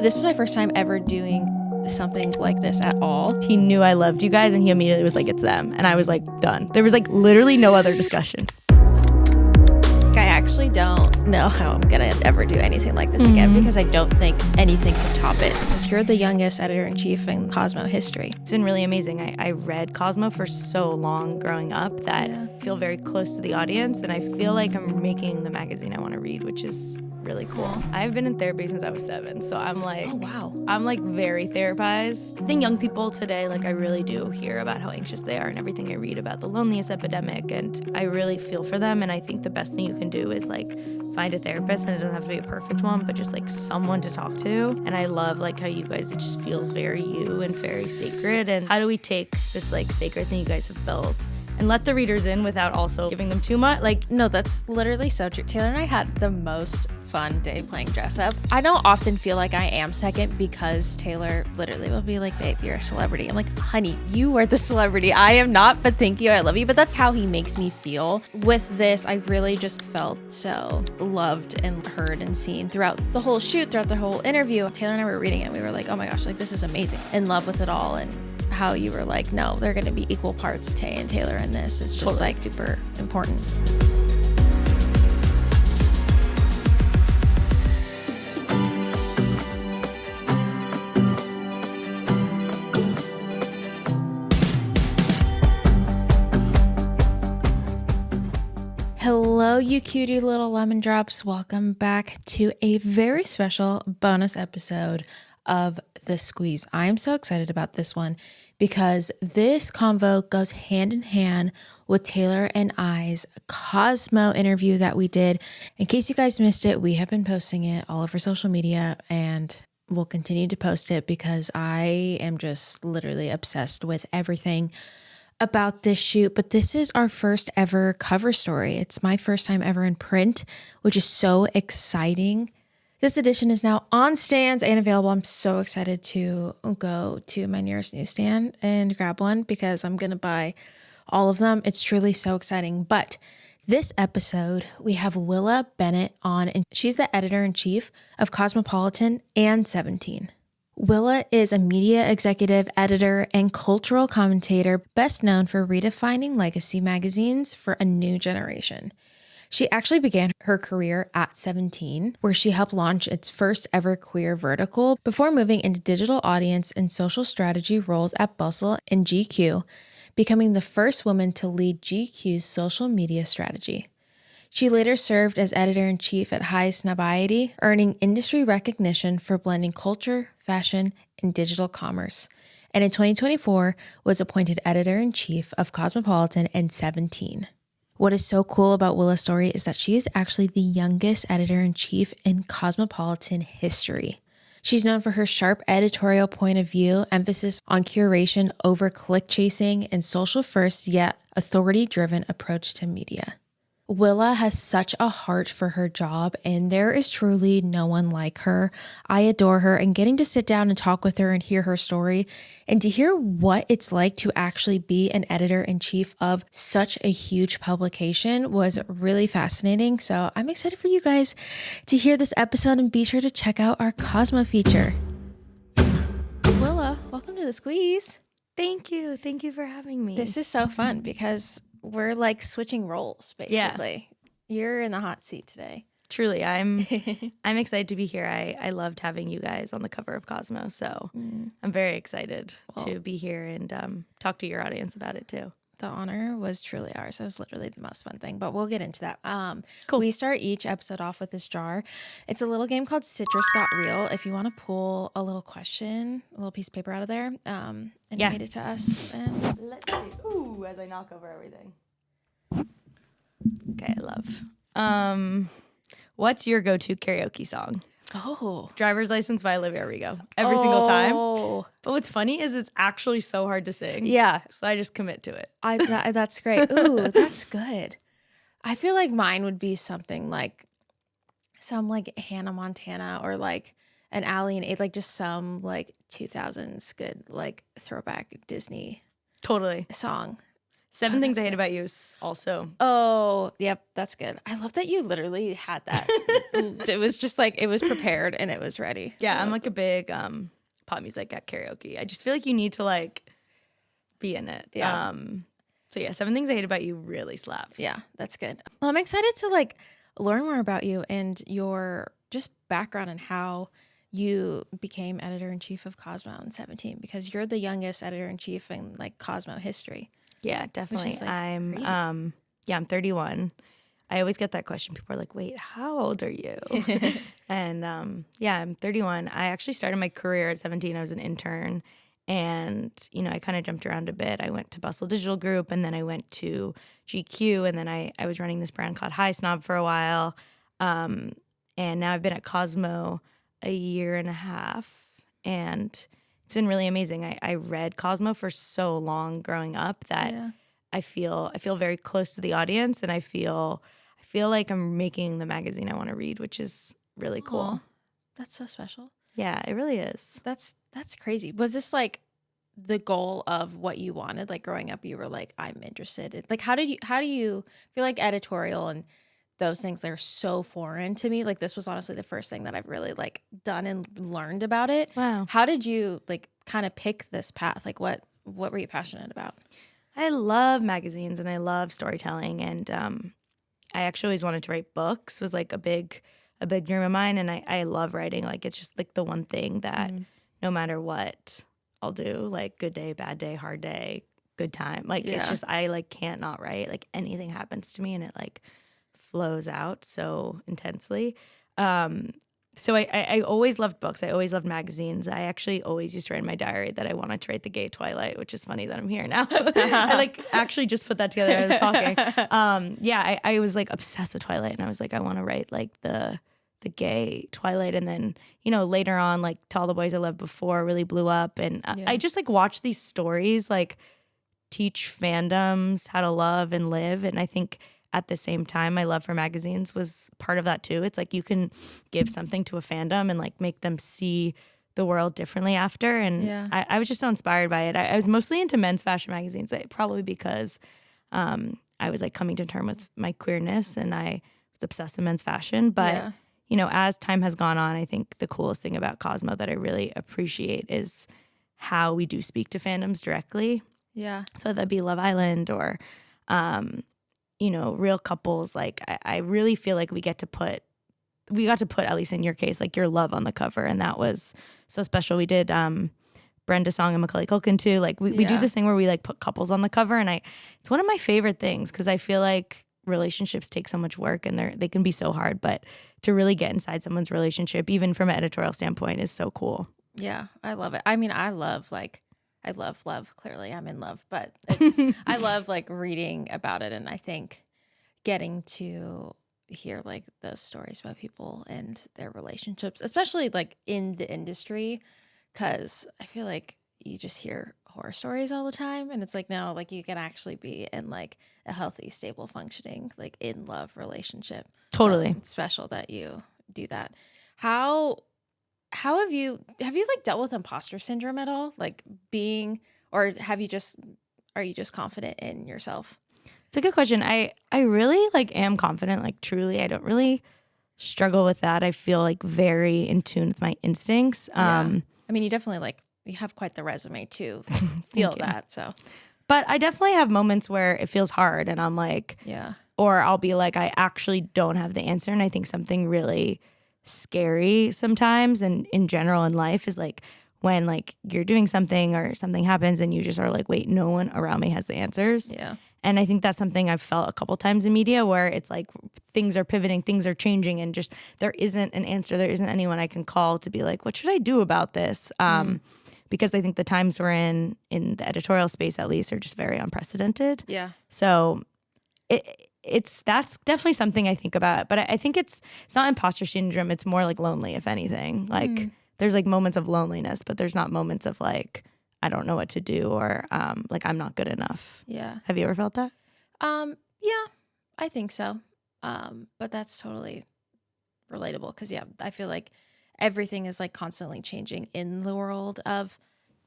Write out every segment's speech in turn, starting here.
This is my first time ever doing something like this at all. He knew I loved you guys and he immediately was like, it's them. And I was like, done. There was like literally no other discussion. I actually don't know how I'm gonna ever do anything like this again because I don't think anything could top it. Because you're the youngest editor-in-chief in Cosmo history. It's been really amazing. I read Cosmo for so long growing up that I feel very close to the audience and I feel like I'm making the magazine I want to read, which is really cool. I've been in therapy since I was 7, so I'm like, oh wow, I'm like very therapized. I think young people today, like I really do hear about how anxious they are and everything I read about the loneliness epidemic, and I really feel for them. And I think the best thing you can do is like find a therapist, and it doesn't have to be a perfect one, but just like someone to talk to. And I love like how you guys, it just feels very you and very sacred. And how do we take this like sacred thing you guys have built and let the readers in without also giving them too much? Like, no, that's literally so true. Taylor and I had the most fun day playing dress up. I don't often feel like I am second because Taylor literally will be like, babe, you're a celebrity. I'm like, honey, you are the celebrity. I am not, but thank you. I love you. But that's how he makes me feel. With this, I really just felt so loved and heard and seen throughout the whole shoot, throughout the whole interview. Taylor and I were reading it and we were like, oh my gosh, like this is amazing. In love with it all. And how you were like, no, they're going to be equal parts, Tay and Taylor in this. It's just like super important. Hello, you cutie little lemon drops. Welcome back to a very special bonus episode of The Squeeze. I'm so excited about this one because this convo goes hand in hand with Taylor and I's Cosmo interview that we did. In case you guys missed it, we have been posting it all over social media and we'll continue to post it because I am just literally obsessed with everything about this shoot. But this is our first ever cover story. It's my first time ever in print, which is so exciting. This edition is now on stands and available. I'm so excited to go to my nearest newsstand and grab one because I'm going to buy all of them. It's truly so exciting. But this episode, we have Willa Bennett on, and she's the editor-in-chief of Cosmopolitan and 17. Willa is a media executive, editor, and cultural commentator, best known for redefining legacy magazines for a new generation. She actually began her career at 17, where she helped launch its first ever queer vertical before moving into digital audience and social strategy roles at Bustle and GQ, becoming the first woman to lead GQ's social media strategy. She later served as editor-in-chief at High Snobiety, earning industry recognition for blending culture, fashion, and digital commerce. And in 2024, was appointed editor-in-chief of Cosmopolitan and 17. What is so cool about Willa's story is that she is actually the youngest editor-in-chief in Cosmopolitan history. She's known for her sharp editorial point of view, emphasis on curation over click chasing, and social first yet authority-driven approach to media. Willa has such a heart for her job, and there is truly no one like her. I adore her, and getting to sit down and talk with her and hear her story and to hear what it's like to actually be an editor-in-chief of such a huge publication was really fascinating. So I'm excited for you guys to hear this episode, and be sure to check out our Cosmo feature. Willa, welcome to The Squeeze. thank you. Thank you for having me. This is so fun because we're like switching roles, basically. Yeah. You're in the hot seat today. Truly, I'm excited to be here. I loved having you guys on the cover of Cosmo, so I'm very excited to be here and talk to your audience about it too. The honor was truly ours. It was literally the most fun thing, but we'll get into that. Cool. We start each episode off with this jar. It's a little game called Citrus Got Real. If you want to pull a little question, a little piece of paper out of there, and read it to us. And let's see. Ooh, as I knock over everything. Okay, I love. What's your go-to karaoke song? Oh, Driver's License by Olivia Rodrigo. Every single time. But what's funny is it's actually so hard to sing. Yeah. So I just commit to it. That's great. Ooh, that's good. I feel like mine would be something like some like Hannah Montana or like an Ally and Aid, like just some like 2000s good like throwback Disney Totally. song. Seven Things I that's Hate good. About You is also. Oh, yep, that's good. I love that you literally had that. It was just like it was prepared and it was ready. Yeah, I'm like a big pop music at karaoke. I just feel like you need to like be in it. Yeah. So yeah, Seven Things I Hate About You really slaps. Yeah, that's good. Well, I'm excited to like learn more about you and your just background and how you became editor-in-chief of Cosmo in 17 because you're the youngest editor-in-chief in like Cosmo history. Yeah, definitely. is, like, I'm crazy. I'm 31. I always get that question. People are like, "Wait, how old are you?" And yeah, I'm 31. I actually started my career at 17. I was an intern, and I kind of jumped around a bit. I went to Bustle Digital Group, and then I went to GQ, and then I was running this brand called High Snob for a while, and now I've been at Cosmo a year and a half, and it's been really amazing. I read Cosmo for so long growing up that Yeah. I feel very close to the audience, and I feel like I'm making the magazine I want to read, which is really cool. Aw, that's so special. Yeah, it really is. That's crazy. Was this like the goal of what you wanted? Like growing up, you were like, I'm interested in like how do you feel like editorial and those things are so foreign to me? Like this was honestly the first thing that I've really like done and learned about it. Wow. How did you like kind of pick this path? Like what were you passionate about? I love magazines and I love storytelling, and I actually always wanted to write books. Was like a big dream of mine, and I love writing. Like it's just like the one thing that no matter what I'll do, like good day, bad day, hard day, good time. Like it's just I like can't not write. Like anything happens to me and it like flows out so intensely. So I always loved books. I always loved magazines. I actually always used to write in my diary that I wanted to write the gay Twilight, which is funny that I'm here now. I like actually just put that together as I was talking. Yeah, I was like obsessed with Twilight, and I was like, I want to write like the gay Twilight. And then, later on, like To All the Boys I Loved Before really blew up. And I just like watched these stories like teach fandoms how to love and live. And I think at the same time, my love for magazines was part of that too. It's like you can give something to a fandom and like make them see the world differently after. And I was just so inspired by it. I was mostly into men's fashion magazines, probably because I was like coming to terms with my queerness and I was obsessed with men's fashion. But, as time has gone on, I think the coolest thing about Cosmo that I really appreciate is how we do speak to fandoms directly. Yeah. So that'd be Love Island or, Real Couples. Like I really feel like we got to put, at least in your case, like your love on the cover. And that was so special. We did Brenda Song and Macaulay Culkin too. Like we do this thing where we like put couples on the cover. And it's one of my favorite things because I feel like relationships take so much work and they can be so hard. But to really get inside someone's relationship, even from an editorial standpoint, is so cool. Yeah, I love it. I mean, I love love. Clearly, I'm in love, but I love like reading about it, and I think getting to hear like those stories about people and their relationships, especially like in the industry, because I feel like you just hear horror stories all the time, and it's like no, like you can actually be in like a healthy, stable, functioning, like in love relationship. Totally. So it's special that you do that. How have you like dealt with imposter syndrome at all? Like or are you just confident in yourself? It's a good question. I really like am confident, like truly. I don't really struggle with that. I feel like very in tune with my instincts. I mean, you definitely like you have quite the resume to feel that. So, but I definitely have moments where it feels hard and I'm like, or I'll be like, I actually don't have the answer. And I think something really scary sometimes and in general in life is like when like you're doing something or something happens and you just are like, wait, no one around me has the answers. Yeah. And I think that's something I've felt a couple times in media where it's like things are pivoting, things are changing, and just there isn't an answer. There isn't anyone I can call to be like, what should I do about this? Because I think the times we're in the editorial space, at least, are just very unprecedented. Yeah. So that's definitely something I think about. But I think it's not imposter syndrome. It's more like lonely, if anything. Like there's like moments of loneliness, but there's not moments of like, I don't know what to do or like I'm not good enough. Yeah. Have you ever felt that? Yeah, I think so. But that's totally relatable because I feel like everything is like constantly changing in the world of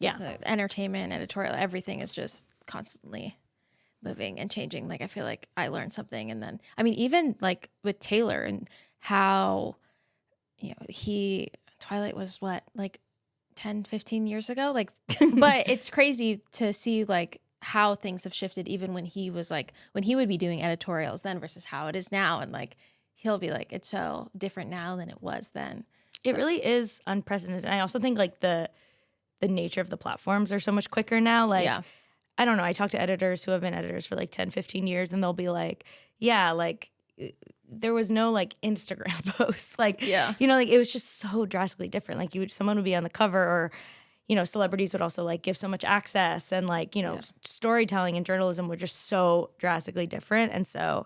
entertainment, editorial. Everything is just constantly moving and changing. Like, I feel like I learned something. And then, I mean, even like with Taylor and how, Twilight was what, like 10, 15 years ago? Like, but it's crazy to see like how things have shifted even when he was like, when he would be doing editorials then versus how it is now. And like, he'll be like, it's so different now than it was then. It really is unprecedented. And I also think like the nature of the platforms are so much quicker now. Like, I don't know. I talk to editors who have been editors for like 10, 15 years and they'll be like, yeah, like there was no like Instagram posts. Like, like it was just so drastically different. Like someone would be on the cover or, celebrities would also like give so much access and like, storytelling and journalism were just so drastically different. And so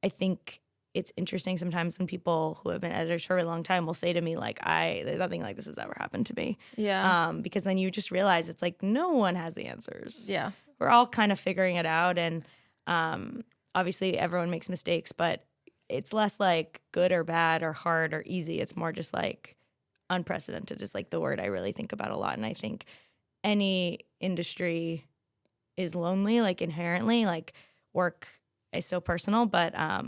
I think it's interesting sometimes when people who have been editors for a long time will say to me like, nothing like this has ever happened to me. Yeah. Because then you just realize it's like no one has the answers. Yeah. We're all kind of figuring it out. And obviously everyone makes mistakes, but it's less like good or bad or hard or easy. It's more just like unprecedented is like the word I really think about a lot. And I think any industry is lonely, like inherently, like work is so personal, but I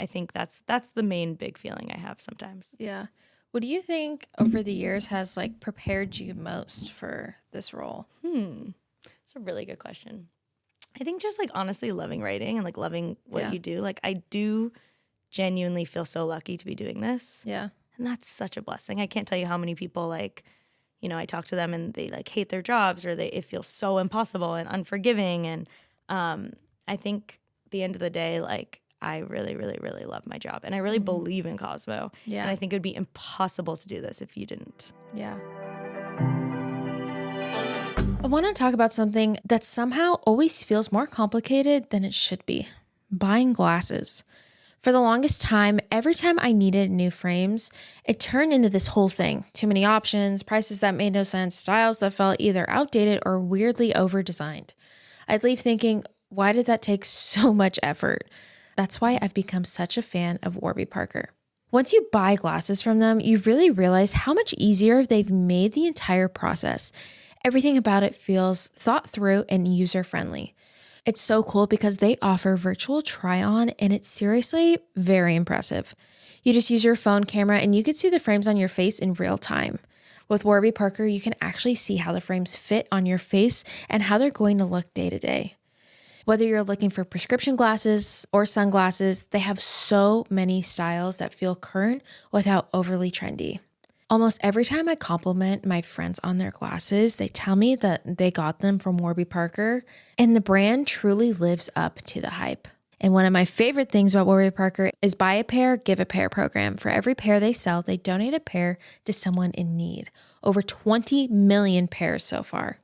think that's the main big feeling I have sometimes. Yeah. What do you think over the years has like prepared you most for this role? It's a really good question. I think just like honestly loving writing and like loving what you do. Like I do genuinely feel so lucky to be doing this. Yeah. And that's such a blessing. I can't tell you how many people like, I talk to them and they like hate their jobs or it feels so impossible and unforgiving. And I think at the end of the day, like I really, really, really love my job and I really believe in Cosmo. Yeah. And I think it would be impossible to do this if you didn't. Yeah. I want to talk about something that somehow always feels more complicated than it should be. Buying glasses. For the longest time, every time I needed new frames, it turned into this whole thing. Too many options, prices that made no sense, styles that felt either outdated or weirdly over-designed. I'd leave thinking, why did that take so much effort? That's why I've become such a fan of Warby Parker. Once you buy glasses from them, you really realize how much easier they've made the entire process. Everything about it feels thought through and user-friendly. It's so cool because they offer virtual try-on and it's seriously very impressive. You just use your phone camera and you can see the frames on your face in real time. With Warby Parker, you can actually see how the frames fit on your face and how they're going to look day to day. Whether you're looking for prescription glasses or sunglasses, they have so many styles that feel current without overly trendy. Almost every time I compliment my friends on their glasses, they tell me that they got them from Warby Parker, and the brand truly lives up to the hype. And one of my favorite things about Warby Parker is buy a pair, give a pair program. For every pair they sell, they donate a pair to someone in need. Over 20 million pairs so far.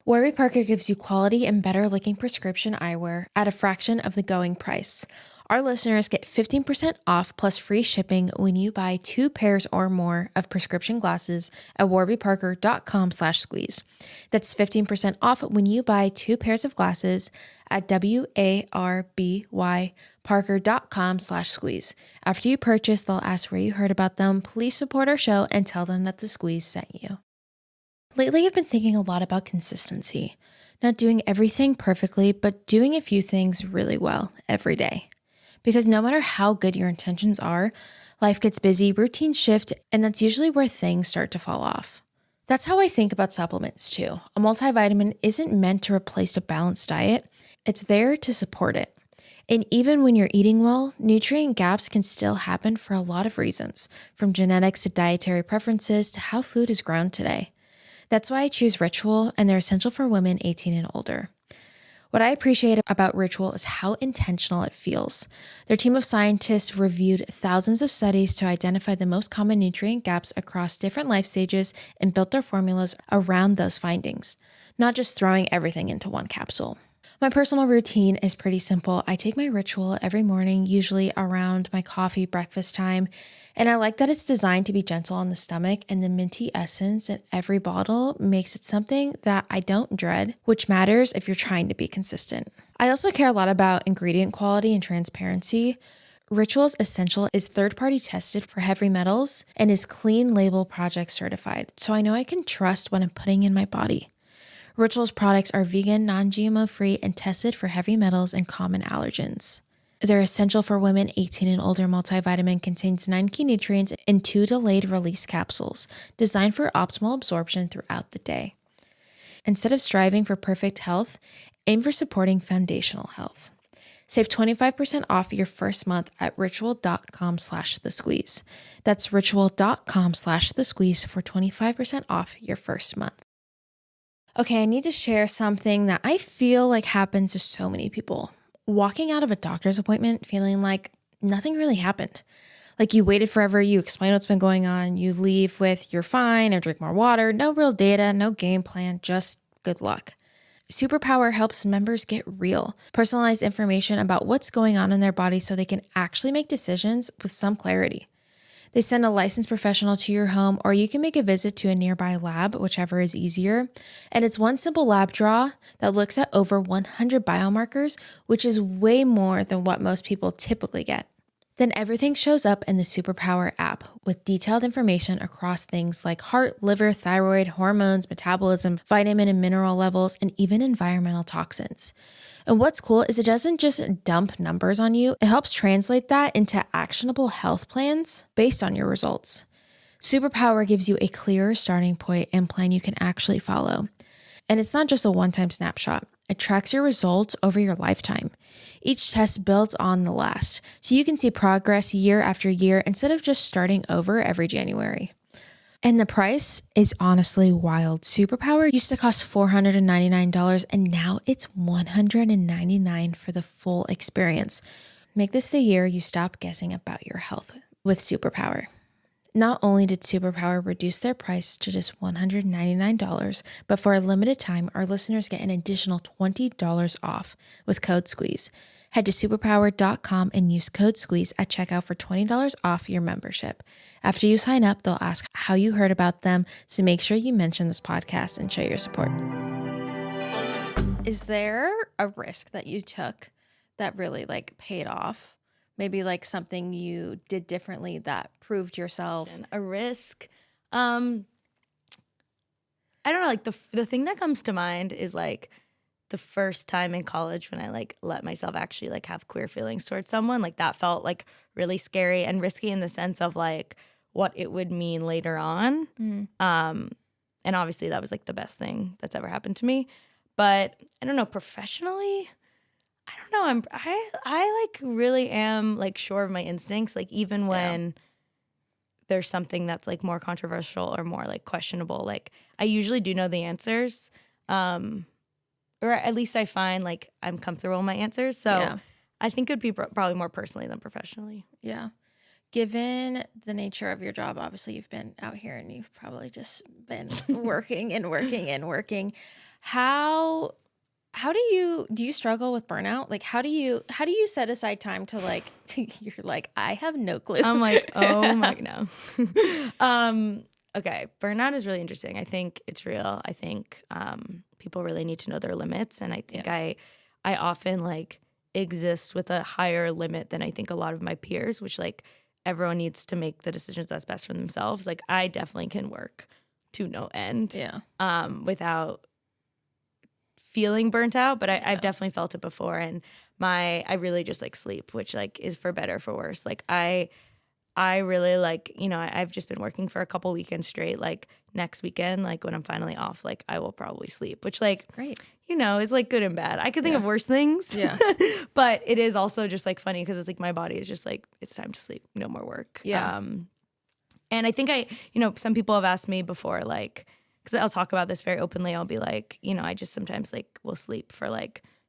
Warby Parker gives you quality and better looking prescription eyewear at a fraction of the going price. Our listeners get 15% off plus free shipping when you buy 2 pairs or more of prescription glasses at warbyparker.com/squeeze. That's 15% off when you buy 2 pairs of glasses at warbyparker.com/squeeze. After you purchase, they'll ask where you heard about them. Please support our show and tell them that the Squeeze sent you. Lately, I've been thinking a lot about consistency. Not doing everything perfectly, but doing a few things really well every day. Because no matter how good your intentions are, life gets busy, routines shift, and that's usually where things start to fall off. That's how I think about supplements too. A multivitamin isn't meant to replace a balanced diet. It's there to support it. And even when you're eating well, nutrient gaps can still happen for a lot of reasons, from genetics to dietary preferences to how food is grown today. That's why I choose Ritual, and they're essential for women 18 and older. What I appreciate about Ritual is how intentional it feels. Their team of scientists reviewed thousands of studies to identify the most common nutrient gaps across different life stages and built their formulas around those findings, not just throwing everything into one capsule. My personal routine is pretty simple. I take my Ritual every morning, usually around my coffee breakfast time, and I like that it's designed to be gentle on the stomach, and the minty essence in every bottle makes it something that I don't dread, which matters if you're trying to be consistent. I also care a lot about ingredient quality and transparency. Ritual's Essential is third-party tested for heavy metals and is Clean Label Project certified, so I know I can trust what I'm putting in my body. Ritual's products are vegan, non-GMO free, and tested for heavy metals and common allergens. Their Essential for Women 18 and Older multivitamin contains 9 key nutrients in 2 delayed release capsules, designed for optimal absorption throughout the day. Instead of striving for perfect health, aim for supporting foundational health. Save 25% off your first month at ritual.com/thesqueeze. That's ritual.com/thesqueeze for 25% off your first month. Okay, I need to share something that I feel like happens to so many people. Walking out of a doctor's appointment feeling like nothing really happened. Like you waited forever, you explain what's been going on, you leave with you're fine or drink more water, no real data, no game plan, just good luck. Superpower helps members get real, personalized information about what's going on in their body so they can actually make decisions with some clarity. They send a licensed professional to your home, or you can make a visit to a nearby lab, whichever is easier. And it's one simple lab draw that looks at over 100 biomarkers, which is way more than what most people typically get. Then everything shows up in the Superpower app with detailed information across things like heart, liver, thyroid, hormones, metabolism, vitamin and mineral levels, and even environmental toxins. And what's cool is it doesn't just dump numbers on you, it helps translate that into actionable health plans based on your results. Superpower gives you a clearer starting point and plan you can actually follow. And it's not just a one-time snapshot. It tracks your results over your lifetime. Each test builds on the last, so you can see progress year after year instead of just starting over every January. And the price is honestly wild. Superpower used to cost $499, and now it's $199 for the full experience. Make this the year you stop guessing about your health with Superpower. Not only did Superpower reduce their price to just $199, but for a limited time, our listeners get an additional $20 off with code SQUEEZE. Head to superpower.com and use code SQUEEZE at checkout for $20 off your membership. After you sign up, they'll ask how you heard about them, so make sure you mention this podcast and show your support. Is there a risk that you took that really paid off? Maybe something you did differently that proved yourself. A risk. I don't know. The thing that comes to mind is the first time in college when I let myself actually have queer feelings towards someone. That felt really scary and risky in the sense of what it would mean later on. And obviously that was the best thing that's ever happened to me. But I don't know, professionally, I don't know. I really am sure of my instincts. Even when there's something that's more controversial or more questionable, I usually do know the answers. Or at least I find I'm comfortable in my answers. So I think it would be probably more personally than professionally. Yeah. Given the nature of your job, obviously you've been out here and you've probably just been working and working and working. How do you struggle with burnout? How do you set aside time to you're I have no clue. I'm oh my no. Okay, burnout is really interesting. I think it's real. I think people really need to know their limits, and I think I often exist with a higher limit than I think a lot of my peers, which everyone needs to make the decisions that's best for themselves. I definitely can work to no end. Without feeling burnt out, but I've definitely felt it before, and I really just sleep, which is for better or for worse. I really I've just been working for a couple weekends straight. Next weekend, when I'm finally off, I will probably sleep, which great. Is good and bad. I could think of worse things. Yeah. But it is also just funny because it's my body is just it's time to sleep, no more work. Yeah. And I think some people have asked me before, because I'll talk about this very openly. I'll be I just sometimes will sleep for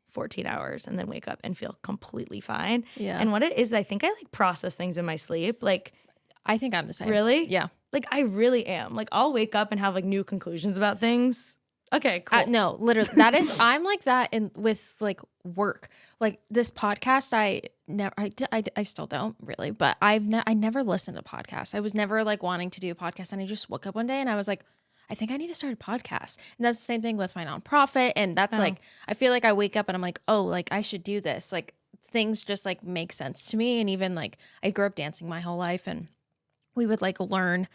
14 hours and then wake up and feel completely fine. Yeah. And what it is, I think I process things in my sleep. I think I'm the same. Really? Yeah. I really am. I'll wake up and have new conclusions about things. Okay, cool. No, literally, I'm like that with work. This podcast, I still don't really, but I never listened to podcasts. I was never wanting to do a podcast, and I just woke up one day and I was I think I need to start a podcast. And that's the same thing with my nonprofit. And that's I feel I wake up and I'm I should do this. Things just make sense to me. And even I grew up dancing my whole life, and we would learn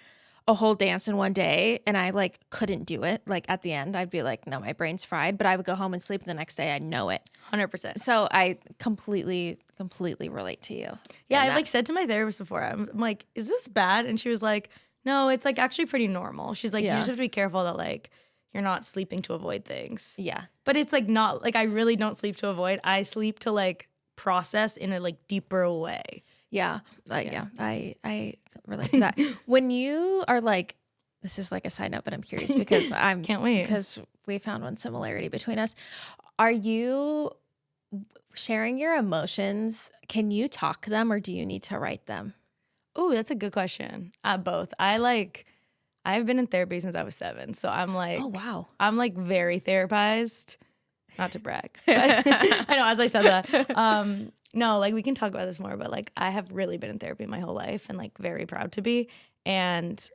a whole dance in one day and I like couldn't do it. Like at the end, I'd be like, no, my brain's fried, but I would go home and sleep the next day. I know it. 100%. So I completely relate to you. Yeah, I like said to my therapist before, I'm like, is this bad? And she was like, no, it's like actually pretty normal. She's like, you just have to be careful that like you're not sleeping to avoid things. Yeah. But it's like not like I really don't sleep to avoid. I sleep to like process in a like deeper way. Yeah. I relate to that. When you are like, this is like a side note, but I'm curious because I'm can't wait because we found one similarity between us. Are you sharing your emotions? Can you talk them or do you need to write them? Oh, that's a good question. Both. I've been in therapy since I was 7. So I'm like, oh, wow. I'm like very therapized. Not to brag. I know, as I said that. No, like we can talk about this more, but like I have really been in therapy my whole life and like very proud to be. And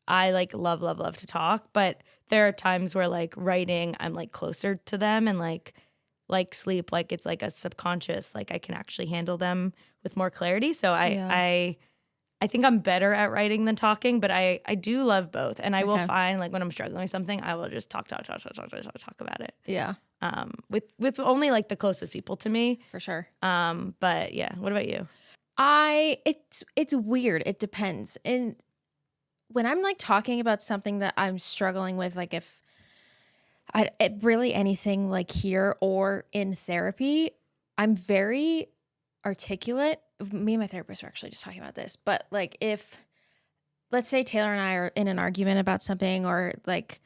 I like love to talk. But there are times where like writing, I'm like closer to them and like sleep, like it's like a subconscious, like I can actually handle them with more clarity. So I think I'm better at writing than talking, but I do love both. And I will find like when I'm struggling with something, I will just talk about it. Yeah. With only like the closest people to me. For sure. But yeah, what about you? It's weird. It depends. And when I'm like talking about something that I'm struggling with, like if really anything like here or in therapy, I'm very articulate. Me and my therapist were actually just talking about this, but like if, let's say Taylor and I are in an argument about something or like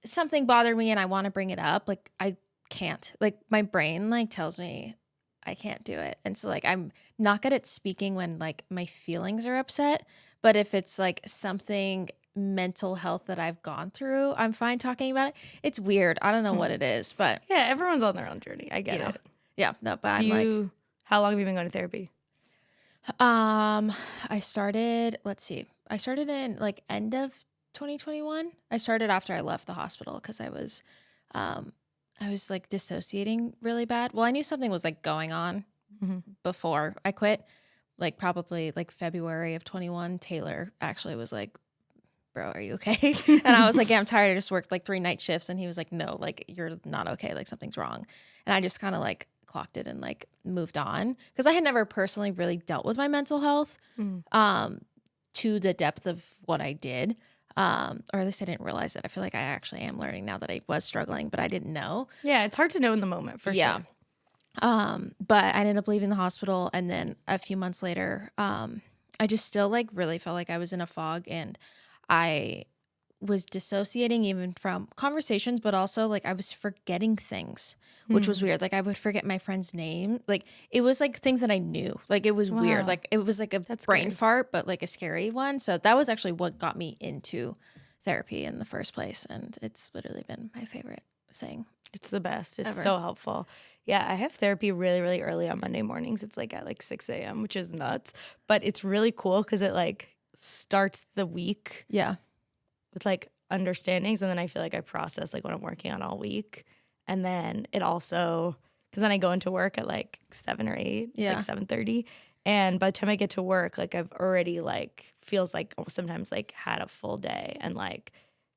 something bothered me and I want to bring it up, like I can't. Like my brain like tells me I can't do it. And so like I'm not good at speaking when like my feelings are upset, but if it's like something mental health that I've gone through, I'm fine talking about it. It's weird. I don't know what it is, but yeah, everyone's on their own journey. I get it. Yeah, no, but I'm like, how long have you been going to therapy? I started in like end of 2021. I started after I left the hospital because I was like dissociating really bad. Well, I knew something was like going on before I quit. Like probably like February of 21, Taylor actually was like, bro, are you okay? And I was like, yeah, I'm tired. I just worked like 3 night shifts. And he was like, no, like you're not okay. Like something's wrong. And I just kind of like clocked it and like moved on because I had never personally really dealt with my mental health to the depth of what I did. Or at least I didn't realize it. I feel like I actually am learning now that I was struggling, but I didn't know. Yeah, it's hard to know in the moment for sure. But I ended up leaving the hospital, and then a few months later, I just still like really felt like I was in a fog, and I was dissociating even from conversations, but also like I was forgetting things, which was weird. Like I would forget my friend's name. Like it was like things that I knew. Like it was weird. Like it was like a brain fart, but like a scary one. So that was actually what got me into therapy in the first place. And it's literally been my favorite thing. It's the best. It's ever. So helpful. Yeah, I have therapy really, really early on Monday mornings. It's like at like 6 a.m., which is nuts. But it's really cool because it like starts the week. Yeah. With like understandings, and then I feel like I process like what I'm working on all week, and then it also because then I go into work at like 7 or 8, it's like 7:30, and by the time I get to work, like I've already like feels like sometimes like had a full day, and like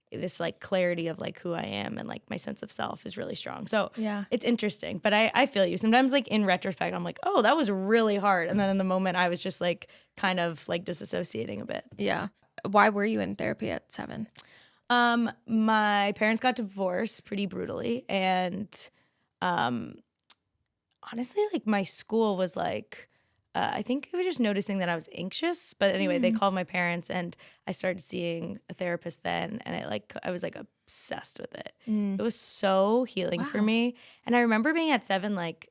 this like clarity of like who I am and like my sense of self is really strong. So yeah, it's interesting, but I feel you. Sometimes like in retrospect, I'm like, oh, that was really hard, and then in the moment, I was just like kind of like disassociating a bit. Yeah. Why were you in therapy at 7? My parents got divorced pretty brutally, and honestly, like my school was like, I think I was just noticing that I was anxious. But anyway, they called my parents, and I started seeing a therapist then, and I was like obsessed with it. It was so healing for me, and I remember being at 7, like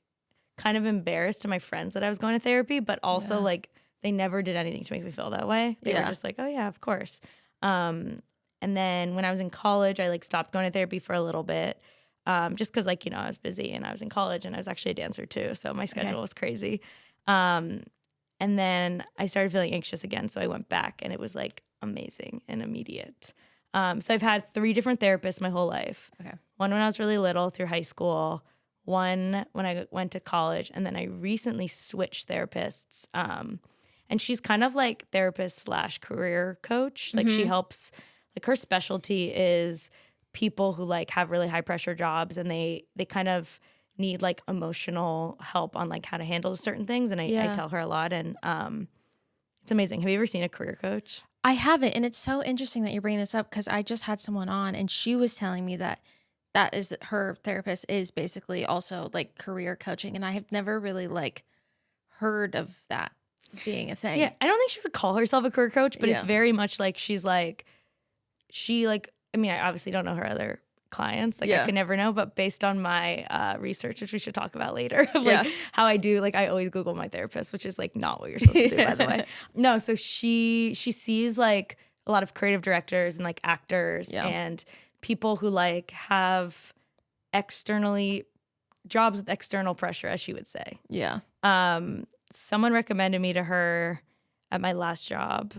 kind of embarrassed to my friends that I was going to therapy, but also like. They never did anything to make me feel that way. They were just like, oh, yeah, of course. And then when I was in college, I like stopped going to therapy for a little bit just because like, you know, I was busy and I was in college and I was actually a dancer too. So my schedule was crazy. And then I started feeling anxious again. So I went back and it was like amazing and immediate. So I've had 3 different therapists my whole life. Okay. One when I was really little through high school. One when I went to college. And then I recently switched therapists. And she's kind of like therapist / career coach. Like she helps, like her specialty is people who like have really high pressure jobs and they kind of need like emotional help on like how to handle certain things. And I tell her a lot, and it's amazing. Have you ever seen a career coach? I haven't. And it's so interesting that you're bringing this up because I just had someone on and she was telling me that is her therapist is basically also like career coaching. And I have never really like heard of that being a thing. Yeah, I don't think she would call herself a career coach, but it's very much like I mean, I obviously don't know her other clients. Like I could never know, but based on my research, which we should talk about later, of like how I do, like I always Google my therapist, which is like not what you're supposed to do, by the way. No, so she sees like a lot of creative directors and like actors and people who like have jobs with external pressure, as she would say. Yeah. Someone recommended me to her at my last job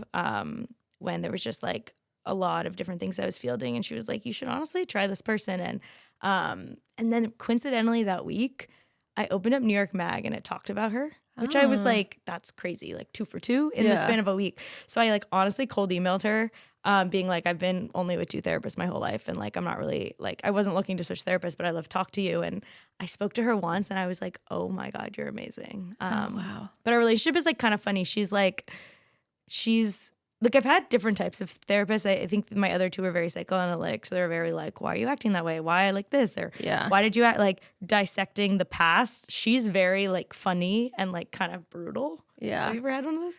when there was just like a lot of different things I was fielding, and she was like, you should honestly try this person. And then coincidentally that week I opened up New York Mag and it talked about her, which I was like, that's crazy, like 2 for 2 in the span of a week. So I like honestly cold emailed her being like, I've been only with 2 therapists my whole life, and like I'm not really like, I wasn't looking to switch therapists, but I love to talk to you. And I spoke to her once and I was like, oh my God, you're amazing. Wow. But our relationship is like kind of funny. She's like I've had different types of therapists. I think my other 2 were very psychoanalytic. So they're very like, why are you acting that way? Why I like this? Or why did you act, like dissecting the past? She's very like funny and like kind of brutal. Yeah. Have you ever had one of those?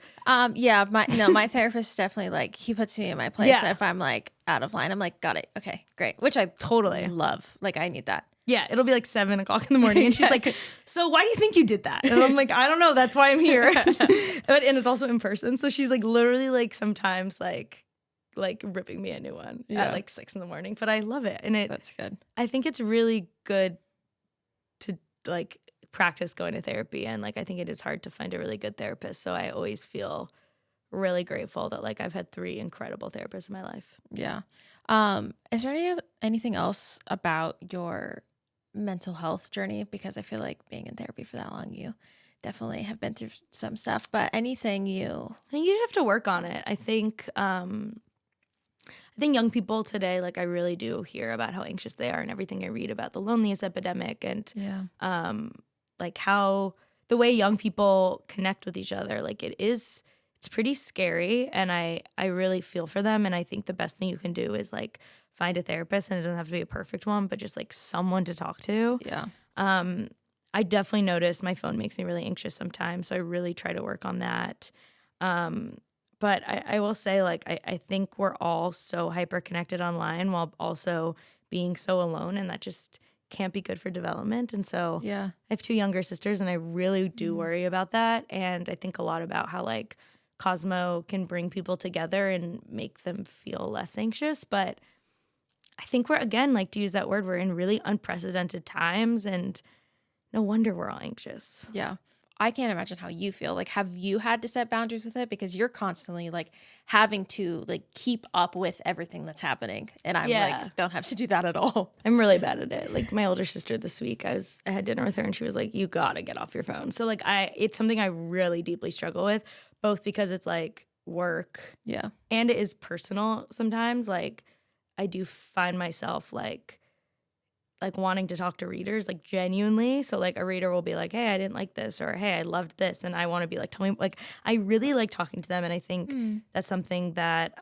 Yeah. My therapist is definitely like, he puts me in my place. Yeah. If I'm like out of line, I'm like, got it. Okay, great. Which I totally love. Like I need that. Yeah, it'll be like 7 o'clock in the morning, and she's like, "So why do you think you did that?" And I'm like, "I don't know. That's why I'm here." And it's also in person, so she's like literally like sometimes like ripping me a new one at like 6 in the morning. But I love it, and that's good. I think it's really good to like practice going to therapy, and like I think it is hard to find a really good therapist. So I always feel really grateful that like I've had 3 incredible therapists in my life. Yeah. Is there anything else about your mental health journey? Because I feel like being in therapy for that long, you definitely have been through some stuff, but anything I think you just have to work on it. I think young people today, like I really do hear about how anxious they are, and everything I read about the loneliness epidemic and like how the way young people connect with each other, like it's pretty scary, and I really feel for them. And I think the best thing you can do is like find a therapist, and it doesn't have to be a perfect one, but just like someone to talk to. Yeah. I definitely notice my phone makes me really anxious sometimes, so I really try to work on that. But I will say, like, I think we're all so hyper connected online while also being so alone, and that just can't be good for development. And so I have 2 younger sisters, and I really do worry about that. And I think a lot about how like Cosmo can bring people together and make them feel less anxious. But I think we're, again, like to use that word, we're in really unprecedented times, and no wonder we're all anxious. Yeah. I can't imagine how you feel. Like, have you had to set boundaries with it? Because you're constantly like having to like keep up with everything that's happening. And I'm like, don't have to do that at all. I'm really bad at it. Like my older sister this week, I had dinner with her, and she was like, you gotta get off your phone. So like it's something I really deeply struggle with, both because it's like work. Yeah. And it is personal sometimes. Like I do find myself like wanting to talk to readers, like genuinely. So like a reader will be like, hey, I didn't like this, or hey, I loved this. And I want to be like, tell me, like, I really like talking to them. And I think that's something that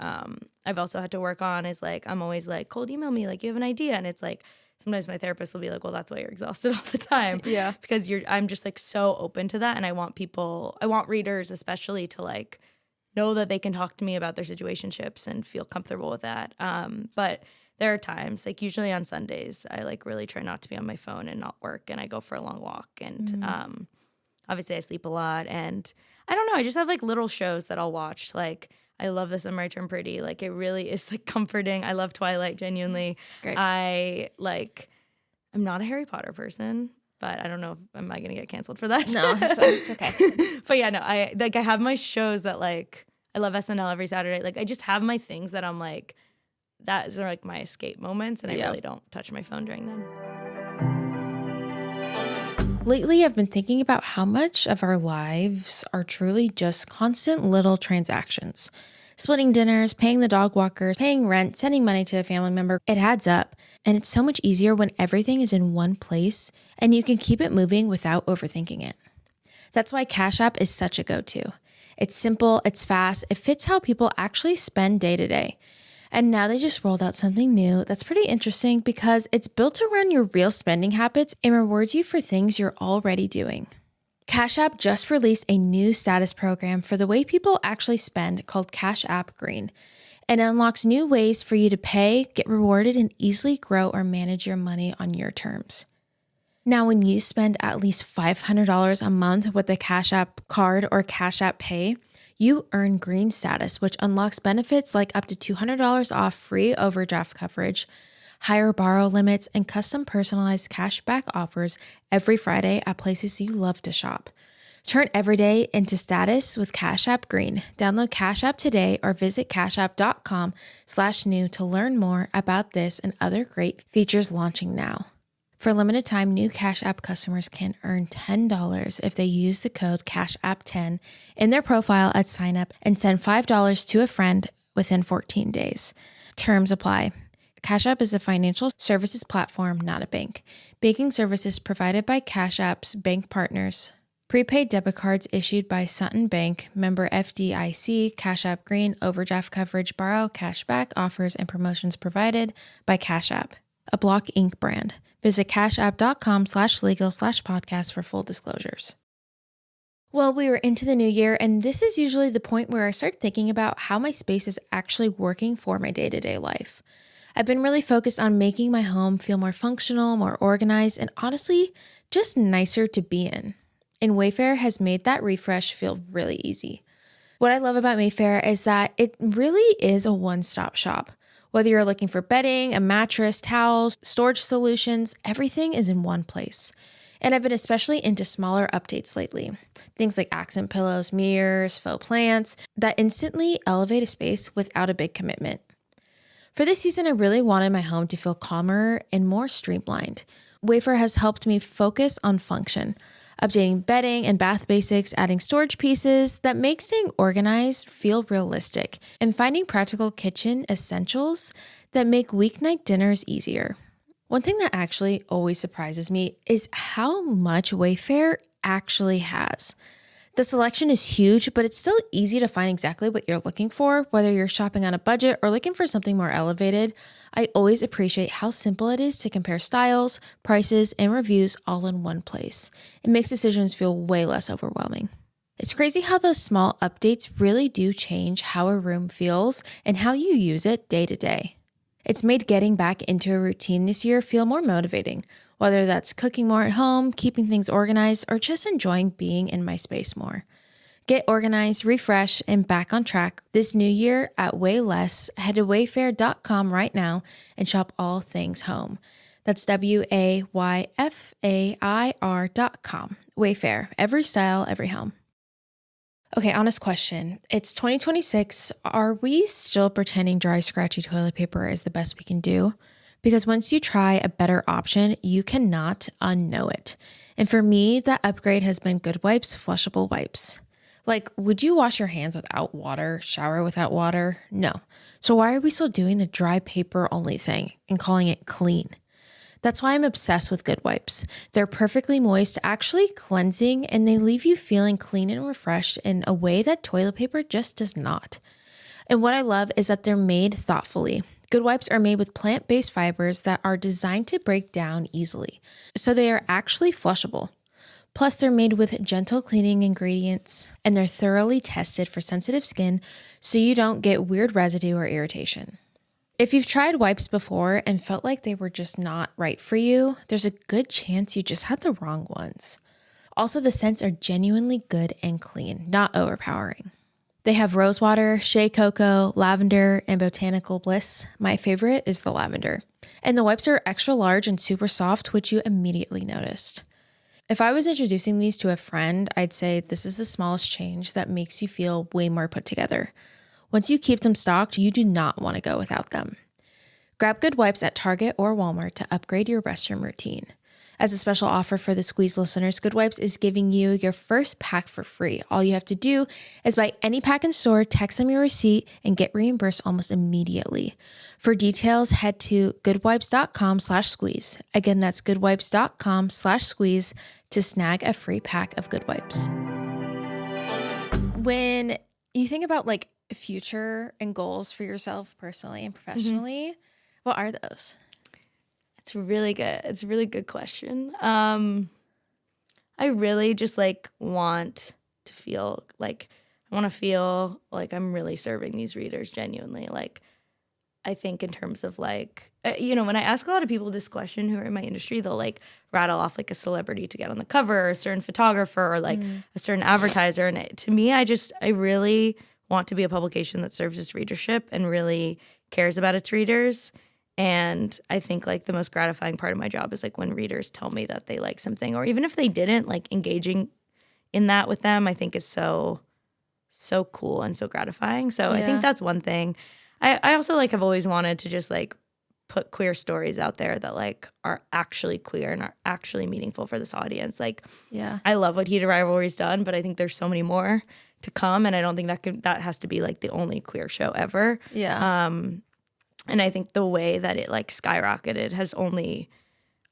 I've also had to work on is like, I'm always like, cold email me, like you have an idea. And it's like, sometimes my therapist will be like, well, that's why you're exhausted all the time. Yeah. Because I'm just like so open to that. And I want readers especially to like know that they can talk to me about their situationships and feel comfortable with that. But there are times, like usually on Sundays, I like really try not to be on my phone and not work, and I go for a long walk. And obviously I sleep a lot, and I don't know, I just have like little shows that I'll watch. Like I love The Summer I Turned Pretty. Like it really is like comforting. I love Twilight, genuinely. Great. I'm not a Harry Potter person, but I don't know, am I gonna get canceled for that? No, it's okay. But yeah, no, I have my shows that like, I love SNL every Saturday. Like I just have my things that I'm like, that are like my escape moments, and I really don't touch my phone during them. Lately, I've been thinking about how much of our lives are truly just constant little transactions. Splitting dinners, paying the dog walker, paying rent, sending money to a family member, it adds up. And it's so much easier when everything is in one place and you can keep it moving without overthinking it. That's why Cash App is such a go-to. It's simple, it's fast, it fits how people actually spend day to day. And now they just rolled out something new that's pretty interesting because it's built around your real spending habits and rewards you for things you're already doing. Cash App just released a new status program for the way people actually spend called Cash App Green. It unlocks new ways for you to pay, get rewarded, and easily grow or manage your money on your terms. Now, when you spend at least $500 a month with the Cash App card or Cash App Pay, you earn green status, which unlocks benefits like up to $200 off free overdraft coverage, higher borrow limits, and custom personalized cashback offers every Friday at places you love to shop. Turn every day into status with Cash App Green. Download Cash App today or visit cashapp.com/new to learn more about this and other great features launching now. For a limited time, new Cash App customers can earn $10 if they use the code CashApp10 in their profile at sign up and send $5 to a friend within 14 days. Terms apply. Cash App is a financial services platform, not a bank. Banking services provided by Cash App's bank partners. Prepaid debit cards issued by Sutton Bank, member FDIC, Cash App Green, overdraft coverage, borrow, cashback offers, and promotions provided by Cash App, a Block Inc. brand. Visit cashapp.com/legal/podcast for full disclosures. Well, we were into the new year, and this is usually the point where I start thinking about how my space is actually working for my day-to-day life. I've been really focused on making my home feel more functional, more organized, and honestly, just nicer to be in. And Wayfair has made that refresh feel really easy. What I love about Wayfair is that it really is a one-stop shop. Whether you're looking for bedding, a mattress, towels, storage solutions, everything is in one place. And I've been especially into smaller updates lately. Things like accent pillows, mirrors, faux plants that instantly elevate a space without a big commitment. For this season, I really wanted my home to feel calmer and more streamlined. Wayfair has helped me focus on function, updating bedding and bath basics, adding storage pieces that make staying organized feel realistic, and finding practical kitchen essentials that make weeknight dinners easier. One thing that actually always surprises me is how much Wayfair actually has. The selection is huge, but it's still easy to find exactly what you're looking for, whether you're shopping on a budget or looking for something more elevated. I always appreciate how simple it is to compare styles, prices, and reviews all in one place. It makes decisions feel way less overwhelming. It's crazy how those small updates really do change how a room feels and how you use it day to day. It's made getting back into a routine this year feel more motivating, whether that's cooking more at home, keeping things organized, or just enjoying being in my space more. Get organized, refresh, and back on track this new year at way less. Head to wayfair.com right now and shop all things home. That's WAYFAIR.com. Wayfair, every style, every home. Okay, honest question. It's 2026. Are we still pretending dry, scratchy toilet paper is the best we can do? Because once you try a better option, you cannot unknow it. And for me, that upgrade has been Good Wipes flushable wipes. Like, would you wash your hands without water, shower without water? No. So why are we still doing the dry paper only thing and calling it clean? That's why I'm obsessed with Good Wipes. They're perfectly moist, actually cleansing, and they leave you feeling clean and refreshed in a way that toilet paper just does not. And what I love is that they're made thoughtfully. Good Wipes are made with plant-based fibers that are designed to break down easily, so they are actually flushable. Plus, they're made with gentle cleaning ingredients, and they're thoroughly tested for sensitive skin, so you don't get weird residue or irritation. If you've tried wipes before and felt like they were just not right for you, there's a good chance you just had the wrong ones. Also, the scents are genuinely good and clean, not overpowering. They have rosewater, shea cocoa, lavender, and botanical bliss. My favorite is the lavender. And the wipes are extra large and super soft, which you immediately noticed. If I was introducing these to a friend, I'd say this is the smallest change that makes you feel way more put together. Once you keep them stocked, you do not want to go without them. Grab Good Wipes at Target or Walmart to upgrade your restroom routine. As a special offer for the Squeeze listeners, Good Wipes is giving you your first pack for free. All you have to do is buy any pack in store, text them your receipt, and get reimbursed almost immediately. For details, head to goodwipes.com/squeeze. Again, that's goodwipes.com/squeeze to snag a free pack of Good Wipes. When you think about like future and goals for yourself personally and professionally, what are those? It's really good. It's a really good question. I really just like want to feel like I'm really serving these readers genuinely. Like, I think in terms of like, when I ask a lot of people this question who are in my industry, they'll like rattle off like a celebrity to get on the cover, or a certain photographer, or like a certain advertiser. And to me, I really want to be a publication that serves its readership and really cares about its readers. And I think like the most gratifying part of my job is like when readers tell me that they like something, or even if they didn't, like engaging in that with them, I think is so cool and so gratifying. So I think that's one thing. I also like have always wanted to just like put queer stories out there that like are actually queer and are actually meaningful for this audience. Like, I love what Heated Rivalry's done, but I think there's so many more to come, and I don't think that has to be like the only queer show ever. And I think the way that it like skyrocketed has only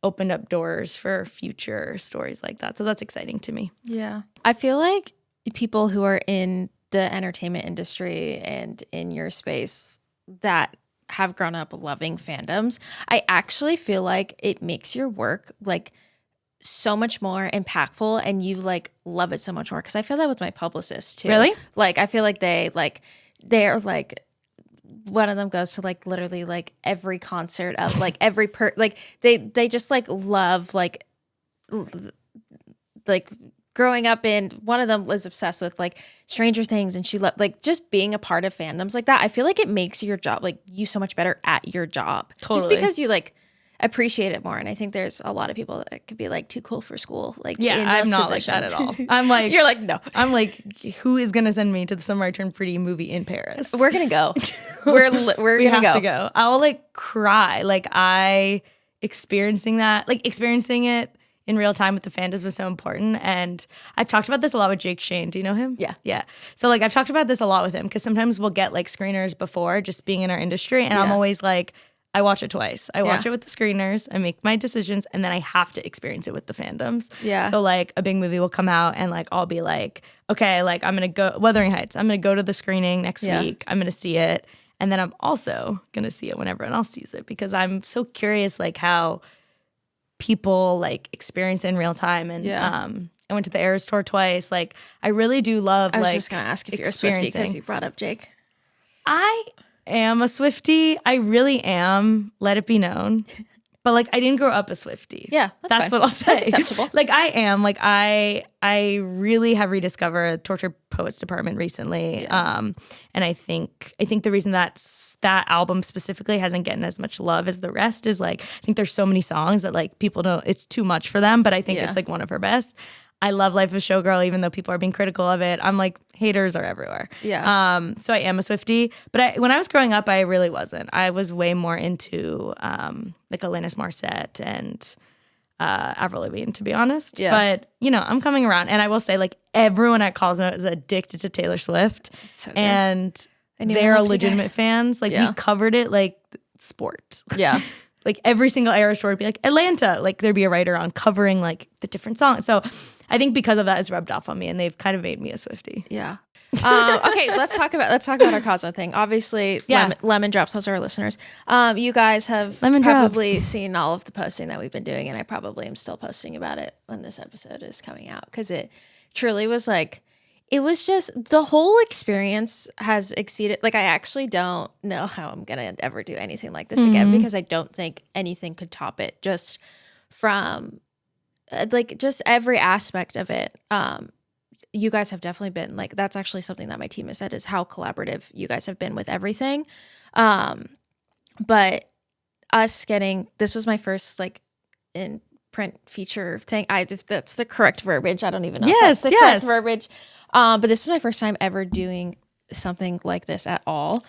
opened up doors for future stories like that. So that's exciting to me. Yeah. I feel like people who are in the entertainment industry and in your space that have grown up loving fandoms, I actually feel like it makes your work like so much more impactful, and you like love it so much more. Cause I feel that with my publicists too. Really? Like, I feel like they're like, one of them goes to like literally like every concert of like every they just like love like growing up in. One of them was obsessed with like Stranger Things, and she loved like just being a part of fandoms like that. I feel like it makes your job like you so much better at your job. Totally. Just because you like appreciate it more. And I think there's a lot of people that could be like too cool for school. Like, in I'm those not positions. like that at all. I'm like, you're like, no. I'm like, who is gonna send me to the Summer I Turned Pretty movie in Paris? We're gonna go. We're we gonna have to go. I'll like cry. Like experiencing it in real time with the fandoms was so important. And I've talked about this a lot with Jake Shane. Do you know him? Yeah. Yeah. So like I've talked about this a lot with him, because sometimes we'll get like screeners before just being in our industry, and I'm always like, I watch it twice. I watch it with the screeners, I make my decisions, and then I have to experience it with the fandoms. Yeah. So like a big movie will come out, and like I'll be like, okay, like I'm gonna go Wuthering Heights. I'm gonna go to the screening next week. I'm gonna see it, and then I'm also gonna see it when everyone else sees it, because I'm so curious like how people like experience it in real time. And I went to the Eras tour twice. Like I really do love. I was just gonna ask if you're a Swiftie because you brought up Jake. I am a Swiftie. I really am. Let it be known. But like I didn't grow up a Swiftie. Yeah, that's what I'll say. That's acceptable. Like I am. Like I really have rediscovered Tortured Poets Department recently. And I think the reason that album specifically hasn't gotten as much love as the rest is like I think there's so many songs that like people don't. It's too much for them. But I think it's like one of her best. I love Life of Showgirl, even though people are being critical of it. I'm like, haters are everywhere. Yeah. So I am a Swiftie. But when I was growing up, I really wasn't. I was way more into like Alanis Morissette and Avril Lavigne, to be honest. Yeah. But, I'm coming around. And I will say, like, everyone at Cosmo is addicted to Taylor Swift. So good. And they're legitimate fans. Like, we covered it like sport. Yeah. Like every single era story would be like Atlanta, like there'd be a writer on covering like the different songs. So I think because of that it's rubbed off on me, and they've kind of made me a Swiftie. Yeah. Okay, let's talk about our Cosmo thing. Obviously, lemon drops. Those are our listeners. You guys have probably seen all of the posting that we've been doing, and I probably am still posting about it when this episode is coming out, because it truly was like, it was just the whole experience has exceeded. Like I actually don't know how I'm gonna ever do anything like this again, because I don't think anything could top it. Just from like just every aspect of it. You guys have definitely been like, that's actually something that my team has said, is how collaborative you guys have been with everything. But us getting, this was my first like in print feature thing. If that's the correct verbiage. I don't even know if that's the correct verbiage. But this is my first time ever doing something like this at all.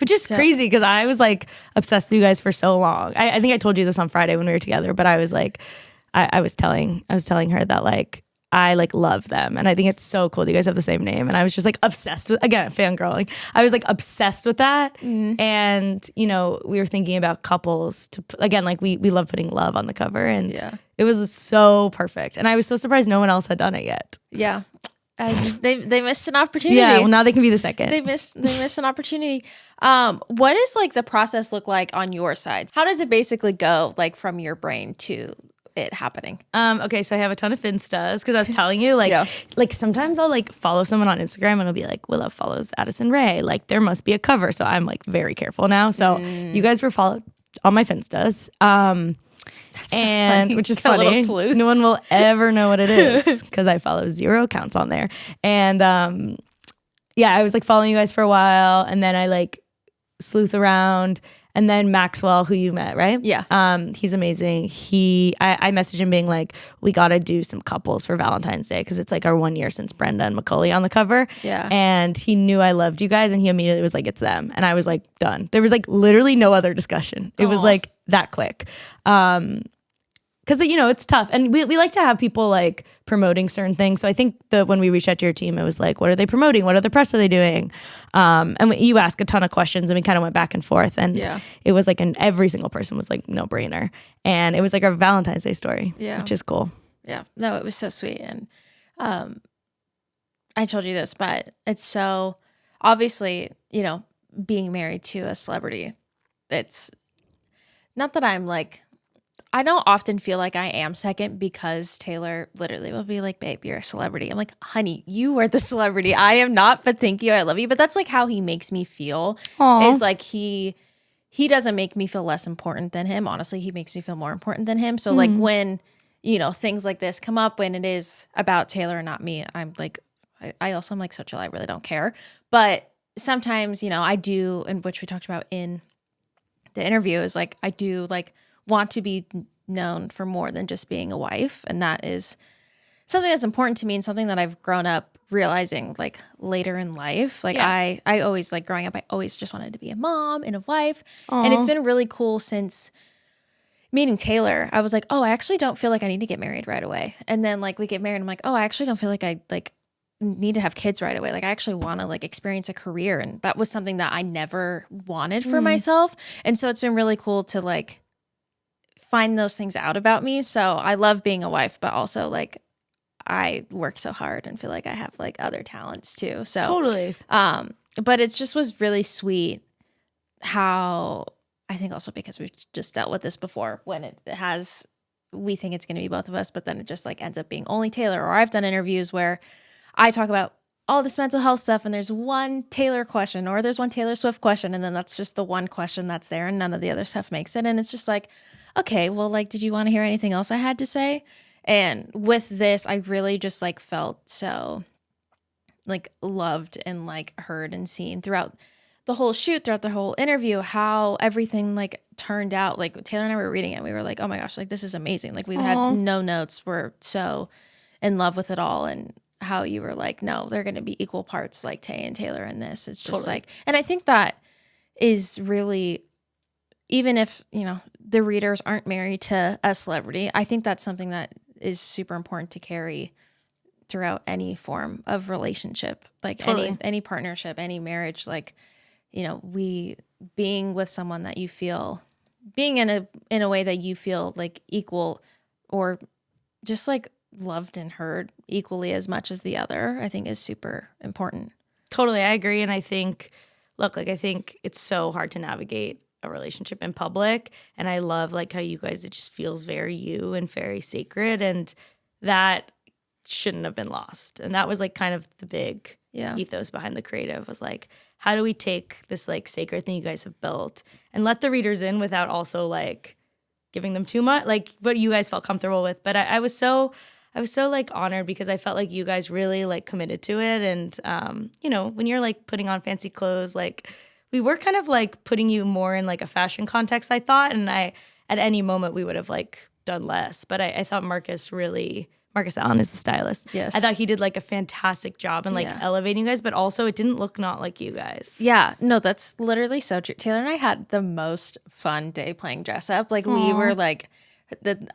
Which is crazy because I was like obsessed with you guys for so long. I think I told you this on Friday when we were together, but I was like, I was telling her that like I like love them, and I think it's so cool that you guys have the same name. And I was just like obsessed with, again, fangirling. I was like obsessed with that, and you know, we were thinking about couples to again, like we love putting love on the cover, and it was so perfect. And I was so surprised no one else had done it yet. Yeah. They missed an opportunity. Yeah, well now they can be the second. They missed an opportunity. What does like the process look like on your side? How does it basically go like from your brain to it happening? Okay, so I have a ton of Finstas because I was telling you like like sometimes I'll like follow someone on Instagram and it'll be like Willa follows Addison Rae, like there must be a cover. So I'm like very careful now. So you guys were followed on my Finstas. That's so and funny. Which is Got a little funny. sleuth. No one will ever know what it is because I follow 0 accounts on there. And yeah, I was like following you guys for a while, and then I like sleuth around. And then Maxwell, who you met, right? Yeah. He's amazing. I messaged him being like, we got to do some couples for Valentine's Day because it's like our 1 year since Brenda and Macaulay on the cover. Yeah. And he knew I loved you guys, and he immediately was like, it's them. And I was like, done. There was like literally no other discussion. It was like that quick. Because, you know, it's tough. And we like to have people like promoting certain things. So I think that when we reached out to your team, it was like, what are they promoting? What other press are they doing? And you ask a ton of questions, and we kind of went back and forth. And it was like, every single person was like, no brainer. And it was like our Valentine's Day story, which is cool. Yeah. No, it was so sweet. And I told you this, but it's so obviously, you know, being married to a celebrity, it's not that I'm like, I don't often feel like I am second because Taylor literally will be like, babe, you're a celebrity. I'm like, honey, you are the celebrity. I am not, but thank you. I love you. But that's like how he makes me feel. Is like he doesn't make me feel less important than him. Honestly, he makes me feel more important than him. So like when, you know, things like this come up, when it is about Taylor and not me, I'm like, I also am like so chill. I really don't care. But sometimes, you know, I do, and which we talked about in the interview, is like, I do like want to be known for more than just being a wife. And that is something that's important to me, and something that I've grown up realizing like later in life. Like I always like growing up, I always just wanted to be a mom and a wife. Aww. And it's been really cool since meeting Taylor. I was like, oh, I actually don't feel like I need to get married right away. And then like we get married, I'm like, oh, I actually don't feel like I like need to have kids right away. Like I actually want to like experience a career. And that was something that I never wanted for myself. And so it's been really cool to like find those things out about me. So I love being a wife, but also like I work so hard and feel like I have like other talents too. So totally. But it just was really sweet how, I think also because we've just dealt with this before, when it has, we think it's going to be both of us, but then it just like ends up being only Taylor. Or I've done interviews where I talk about all this mental health stuff and there's one Taylor question or there's one Taylor Swift question, and then that's just the one question that's there and none of the other stuff makes it. And it's just like, okay, well, like, did you want to hear anything else I had to say? And with this, I really just like felt so like loved and like heard and seen throughout the whole shoot, throughout the whole interview, how everything like turned out. Like Taylor and I were reading it, we were like, oh my gosh, like this is amazing. Like we had no notes. We're so in love with it all. And how you were like, no, they're going to be equal parts like Tay and Taylor in this. It's just like, and I think that is really, even if, you know, the readers aren't married to a celebrity, I think that's something that is super important to carry throughout any form of relationship, like any partnership, any marriage. Like, you know, being with someone that you feel, being in a way that you feel like equal or just like loved and heard equally as much as the other, I think is super important. Totally, I agree. And I think, look, like I think it's so hard to navigate a relationship in public, and I love like how you guys, it just feels very you and very sacred, and that shouldn't have been lost. And that was like kind of the big ethos behind the creative, was like, how do we take this like sacred thing you guys have built and let the readers in without also like giving them too much, like what you guys felt comfortable with. But I was so like honored because I felt like you guys really like committed to it. And you know, when you're like putting on fancy clothes, like we were kind of like putting you more in like a fashion context, I thought. And at any moment we would have like done less. But I thought Marcus really Marcus Allen is the stylist. Yes. I thought he did like a fantastic job in like elevating you guys, but also it didn't look not like you guys. Yeah, no, that's literally so true. Taylor and I had the most fun day playing dress up. Like we were like,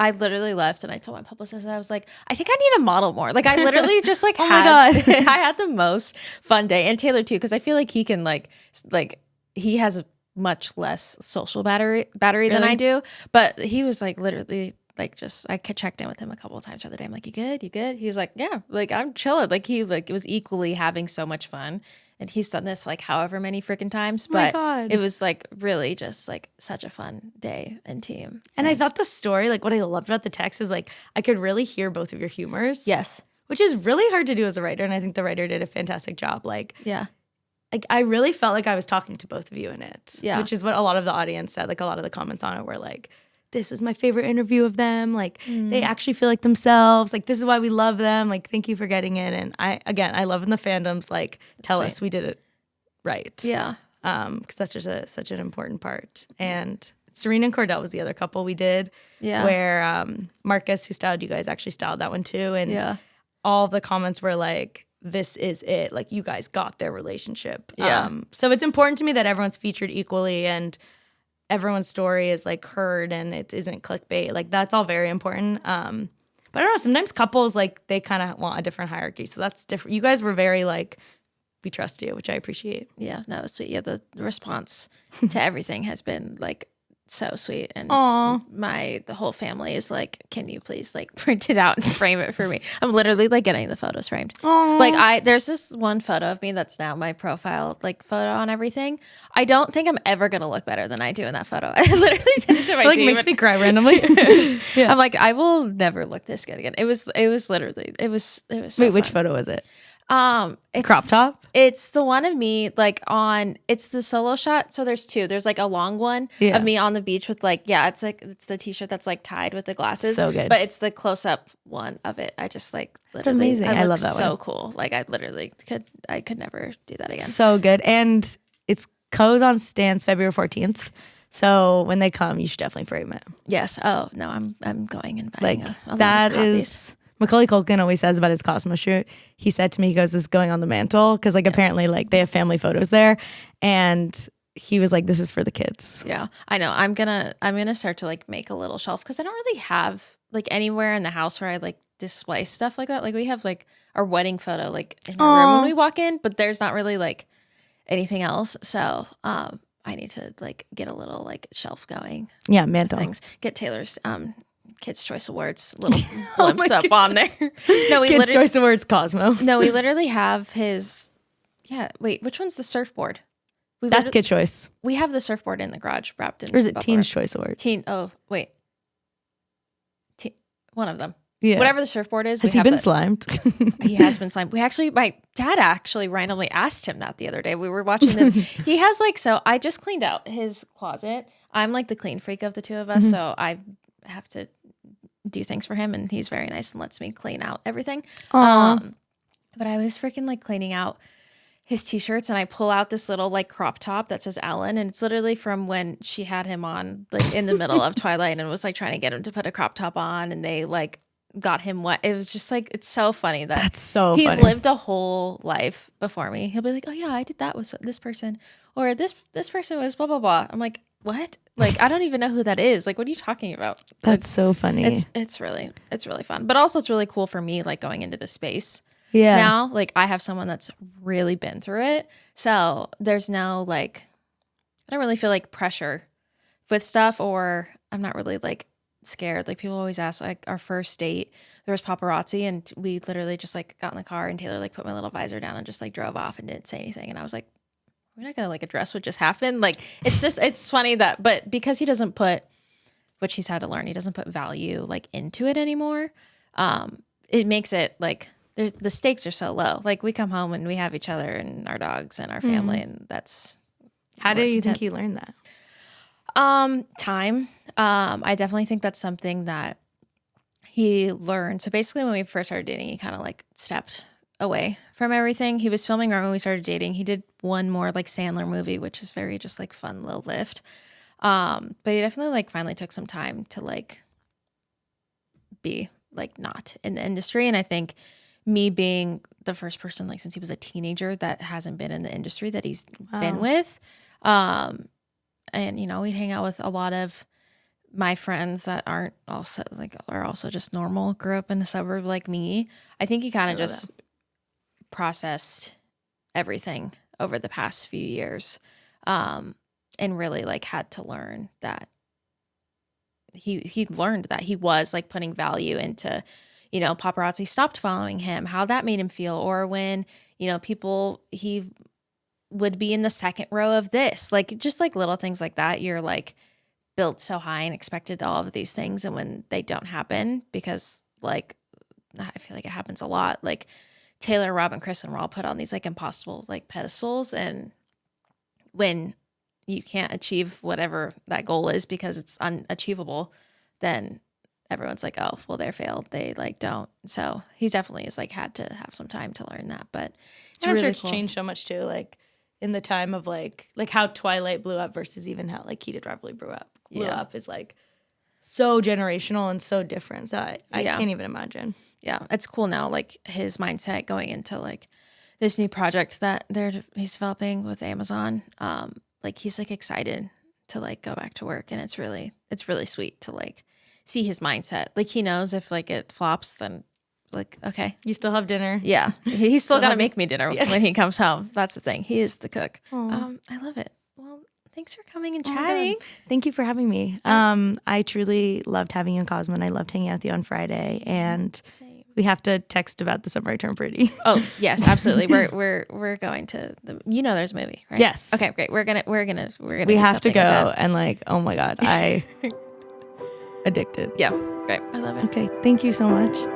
I literally left and I told my publicist, I was like, I think I need to model more. Like I literally just like I had the most fun day, and Taylor too, because I feel like he can like he has a much less social battery than I do, but he was like literally. Like just I checked in with him a couple of times the other day. I'm like, you good? He was like, yeah, like I'm chilling. Like he like was equally having so much fun. And he's done this like however many freaking times. But it was like really just like such a fun day and team. And I thought the story, like what I loved about the text is like I could really hear both of your humors. Yes. Which is really hard to do as a writer. And I think the writer did a fantastic job. Like I really felt like I was talking to both of you in it. Yeah. Which is what a lot of the audience said. Like a lot of the comments on it were like, this was my favorite interview of them. Like they actually feel like themselves. Like this is why we love them. Like thank you for getting in. And I love in the fandoms. Like tell us we did it right. Yeah. Because that's just such an important part. And Serena and Cordell was the other couple we did. Yeah. Where Marcus, who styled you guys, actually styled that one too. And all the comments were like, this is it. Like you guys got their relationship. Yeah. So it's important to me that everyone's featured equally and everyone's story is like heard and it isn't clickbait. Like that's all very important. But I don't know, sometimes couples like they kind of want a different hierarchy. So that's different. You guys were very like, we trust you, which I appreciate. Yeah, no, it was sweet. Yeah, the response to everything has been like so sweet. And the whole family is like, can you please like print it out and frame it for me? I'm literally like getting the photos framed. Like there's this one photo of me that's now my profile like photo on everything. I don't think I'm ever gonna look better than I do in that photo. I literally sent it to my like team. Makes me cry randomly. Yeah. I'm like, I will never look this good again. It was literally it was so Wait, fun. which photo was it? It's crop top. It's the one of me like it's the solo shot. So there's two. There's like a long one of me on the beach with like, it's the t-shirt that's like tied with the glasses. So good. But it's the close up one of it. I just like literally, it's amazing. I love that so one. Cool. Like I literally could never do that again. So good. And it's goes on stands February 14th. So when they come, you should definitely frame it. Yes. Oh no, I'm going and buying like a that lot of copies. Macaulay Culkin always says about his Cosmo shoot. He said to me, he goes, "This is going on the mantle," because like apparently like they have family photos there, and he was like, "This is for the kids." Yeah, I know. I'm gonna start to like make a little shelf because I don't really have like anywhere in the house where I like display stuff like that. Like we have like our wedding photo like in our room when we walk in, but there's not really like anything else. So I need to like get a little like shelf going. Yeah, mantle things. Get Taylor's Kids' Choice Awards little glimpse up on there. No, we Kids' Choice Awards Cosmo. No, we literally have his. Yeah, wait, which one's the surfboard? That's Kid Choice. We have the surfboard in the garage wrapped in. Or is it Teen's Choice Awards? Oh wait, one of them. Yeah. Whatever the surfboard is. Has he been slimed? He has been slimed. My dad actually randomly asked him that the other day. We were watching them. He has like, so I just cleaned out his closet. I'm like the clean freak of the two of us. So I have to do things for him, and he's very nice and lets me clean out everything. But I was freaking like cleaning out his t-shirts, and I pull out this little like crop top that says Ellen, and it's literally from when she had him on like in the middle of Twilight and was like trying to get him to put a crop top on, and they like got him wet. It was just like, it's so funny that's so he's funny. Lived a whole life before me. He'll be like, oh yeah, I did that with this person, or this person was blah blah blah. I'm like, what? Like, I don't even know who that is. Like, what are you talking about? That's so funny. It's really fun. But also it's really cool for me, like going into the space. Yeah. Now, like I have someone that's really been through it. So there's no like, I don't really feel like pressure with stuff, or I'm not really like scared. Like people always ask, like our first date, there was paparazzi, and we literally just like got in the car, and Taylor like put my little visor down and just like drove off and didn't say anything. And I was like, we're not gonna like address what just happened. Like it's funny that, but because he doesn't put, which he's had to learn, he doesn't put value like into it anymore. It makes it like the stakes are so low. Like we come home and we have each other and our dogs and our family, and that's. How do you think he learned that? Time. I definitely think that's something that he learned. So basically when we first started dating, he kind of like stepped away from everything. He was filming right when we started dating. He did one more like Sandler movie, which is very just like fun little lift. But he definitely like finally took some time to like be like not in the industry. And I think me being the first person, like since he was a teenager that hasn't been in the industry that he's been with. And, you know, we'd hang out with a lot of my friends that are also just normal, grew up in the suburb like me. I think he kind of just processed everything over the past few years, and really like had to learn that he learned that he was like putting value into, you know, paparazzi stopped following him, how that made him feel, or when, you know, he would be in the second row of this, like just like little things like that. You're like built so high and expected all of these things, and when they don't happen, because like I feel like it happens a lot, like Taylor, Rob, and Kristen were all put on these like impossible like pedestals, and when you can't achieve whatever that goal is because it's unachievable, then everyone's like, oh, well, they're failed. They like don't. So he definitely has like had to have some time to learn that, but it's really cool. Changed so much too, like in the time of like how Twilight blew up versus even how like Heated Rivalry blew up is like so generational and so different. So I can't even imagine. Yeah, it's cool now, like his mindset going into like this new project that he's developing with Amazon. Like he's like excited to like go back to work, and it's really sweet to like see his mindset. Like he knows if like it flops, then like, okay, you still have dinner. Yeah, he's still got to make me dinner when he comes home. That's the thing. He is the cook. I love it. Well, thanks for coming and chatting. Thank you for having me. I truly loved having you in Cosmo, and I loved hanging out with you on Friday. And we have to text about the Summer I Turned Pretty. Oh yes, absolutely. We're going to there's a movie, right? Yes. Okay, great. We're gonna. We have to go, and like, oh my god, I addicted. Yeah, great. I love it. Okay, thank you so much.